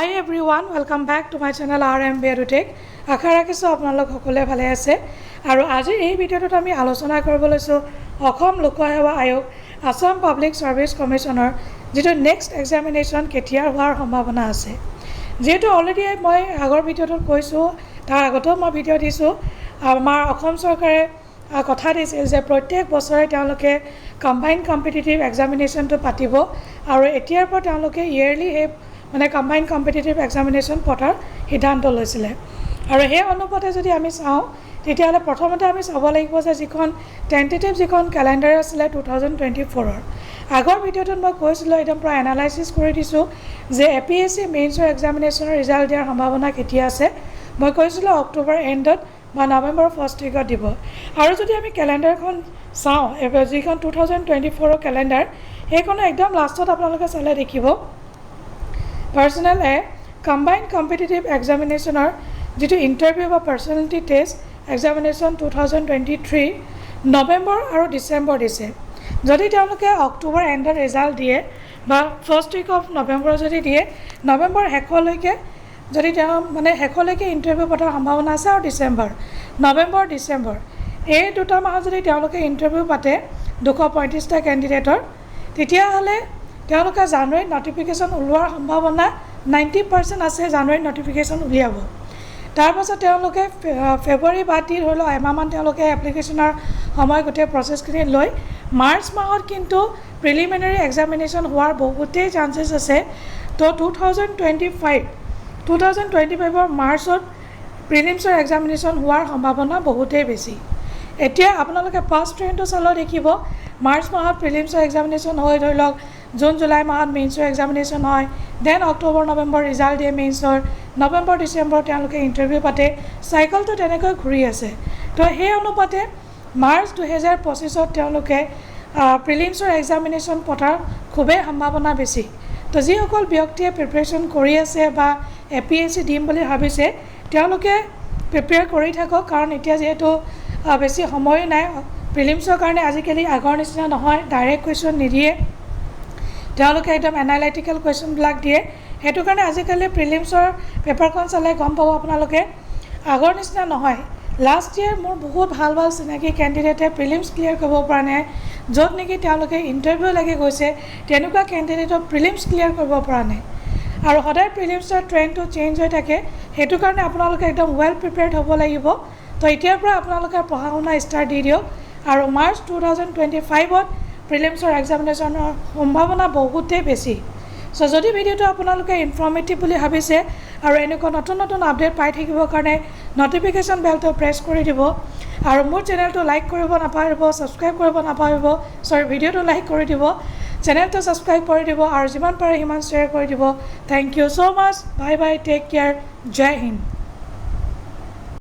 Hi everyone, welcome back to my channel RM Biotech. আশা ৰাখিছোঁ আপোনালোক সকলোৱে ভালে আছে আৰু আজিৰ এই ভিডিঅ'টোত আমি আলোচনা কৰিব লৈছোঁ অসম লোকসেৱা আয়োগ আসাম পাব্লিক সাৰ্ভিস কমিশনৰ যেটো নেক্সট এক্সামিনেশন কেতিয়া হোৱাৰ সম্ভাৱনা আছে যেটো অলৰেডি মই আগৰ ভিডিঅ'টোত কৈছোঁ তাৰ আগতেও মই ভিডিঅ' দিছোঁ আমাৰ অসম চৰকাৰে কথা দিছিল যে প্ৰত্যেক বছৰে তেওঁলোকে কম্বাইন্ড কম্পিটিটিভ এক্সামিনেশনটো পাতিব আৰু এতিয়াৰ পৰা তেওঁলোকে ইয়াৰলি মানে কম্বাইন্ড কম্পিটিটিভ এক্সামিনেশন পতাৰ সিদ্ধান্ত লৈছিলে আৰু সেই অনুপাতে যদি আমি চাওঁ তেতিয়াহ'লে প্ৰথমতে আমি চাব লাগিব যে যিখন টেন্টেটিভ যিখন ক্যালেন্ডাৰ আছিলে 2024 ৰ আগৰ ভিডিঅ'টোত মই কৈছিলোঁ একদম প্ৰায় এনালাইসিস কৰি দিছোঁ যে এপিএসসি মেইনছৰ এক্সামিনেশনৰ ৰিজাল্ট দিয়াৰ সম্ভাৱনা কেতিয়া আছে মই কৈছিলোঁ অক্টোবৰ এণ্ডত বা নৱেম্বৰ ফাৰ্ষ্ট উইকত দিব আৰু যদি আমি ক্যালেন্ডাৰখন চাওঁ যিখন 2024 ৰ ক্যালেন্ডাৰ সেইখন একদম লাষ্টত আপোনালোকে চালে দেখিব Personal A Combined Competitive Examinationer যেটো ইন্টাৰভিউ বা পাৰ্সোনালিটি টেষ্ট এক্সামিনেশন 2023 নৱেম্বৰ আৰু ডিসেম্বৰ দিছে যদি তেওঁলোকে অক্টোবৰ এণ্ডৰ ৰিজাল্ট দিয়ে বা ফাৰ্ষ্ট উইক অফ নৱেম্বৰ যদি দিয়ে নৱেম্বৰ শেষলৈকে যদি তেওঁ মানে শেষলৈকে ইন্টাৰভিউ পতাৰ সম্ভাৱনা আছে আৰু নৱেম্বৰ ডিসেম্বৰ এই দুটা মাহ যদি তেওঁলোকে ইন্টাৰভিউ পাতে 235টা ক্যান্ডিডেটৰ তেতিয়াহ'লে তেওঁলোকে জানুৱাৰীত নটিফিকেশন উলোৱাৰ সম্ভাৱনা 90% আছে জানুৱাৰীত নটিফিকেশন উলিয়াব তাৰ পাছত তেওঁলোকে ফেব্ৰুৱাৰী বা দি হলো এমাহমান তেওঁলোকে এপ্লিকেশনৰ সময় গোটেই প্ৰসেছখিনি লৈ মাৰ্চ মাহত কিন্তু প্ৰিলিমিনাৰী এক্সামিনেশন হোৱাৰ বহুতেই চান্সেছ আছে তো 2025 ৰ মাৰ্চত প্ৰিলিমছৰ এক্সামিনেশন হোৱাৰ সম্ভাৱনা বহুতেই বেছি এতিয়া আপোনালোকে ফাৰ্ষ্ট ট্ৰেণ্ডটো চালে দেখিব মাৰ্চ মাহত প্ৰিলিমছৰ এক্সামিনেশন হৈ ধৰি লওক জুন জুলাই মাহত মেইনছৰ এক্সামিনেশন হয় দেন অক্টোবৰ নৱেম্বৰ ৰিজাল্ট দিয়ে মেইনছৰ নৱেম্বৰ ডিসেম্বৰ তেওঁলোকে ইন্টাৰভিউ পাতে সাইকেলটো তেনেকৈ ঘূৰি আছে তো সেই অনুপাতে মাৰ্চ 2025 ত তেওঁলোকে প্ৰিলিমছৰ এক্সামিনেশন পতাৰ খুবেই সম্ভাৱনা বেছি তো যিসকল ব্যক্তিয়ে প্ৰিপাৰেচন কৰি আছে বা এপিএসসি দিম বুলি ভাবিছে তেওঁলোকে প্ৰিপেয়াৰ কৰি থাকক কাৰণ এতিয়া যেহেতু বেছি সময় নাই প্ৰিলিমছৰ কাৰণে আজিকালি আগৰ নিচিনা নহয় ডাইৰেক্ট কুৱেশ্যন নিদিয়ে তেওঁলোকে একদম এনালাইটিক্যাল কুৱেশ্যনবিলাক দিয়ে হেতু কাৰণে আজিকালি প্ৰিলিমছৰ পেপাৰখন চালে গম পাব আপোনালোকে আগৰ নিচিনা নহয় লাষ্ট ইয়াৰ মোৰ বহুত ভাল চিনাকি ক্যান্ডিডেটে প্ৰিলিমছ ক্লিয়াৰ কৰিব পৰা নাই য'ত নেকি তেওঁলোকে ইন্টাৰভিউ লাগি গৈছে তেনেকুৱা ক্যান্ডিডেটৰ প্ৰিলিমছ ক্লিয়াৰ কৰিব পৰা নাই আৰু সদায় প্ৰিলিমছৰ ট্ৰেণ্ডটো চেঞ্জ হৈ থাকে হেতু কাৰণে আপোনালোকে একদম ওয়েল প্ৰিপেয়াৰ্ড হ'ব লাগিব তো এতিয়াৰ পৰা আপোনালোকে পঢ়া শুনা ষ্টাৰ্ট দি দিয়ক আৰু মাৰ্চ 2025 ত প্ৰিলিমছৰ এক্সামিনেশনৰ সম্ভাৱনা বহুতেই বেছি সো যদি ভিডিঅ'টো আপোনালোকে ইনফৰ্মেটিভ বুলি ভাবিছে আৰু এনেকুৱা নতুন আপডেট পাই থাকিবৰ কাৰণে নটিফিকেশন বেলটো প্ৰেছ কৰি দিব আৰু মোৰ চেনেলটো লাইক কৰিব নাপাহৰিব সাবস্ক্ৰাইব কৰিব নাপাহৰিব ভিডিঅ'টো লাইক কৰি দিব চেনেলটো সাবস্ক্ৰাইব কৰি দিব আৰু যিমান পাৰে সিমান শ্বেয়াৰ কৰি দিব thank you so much bye bye take care Jai Hind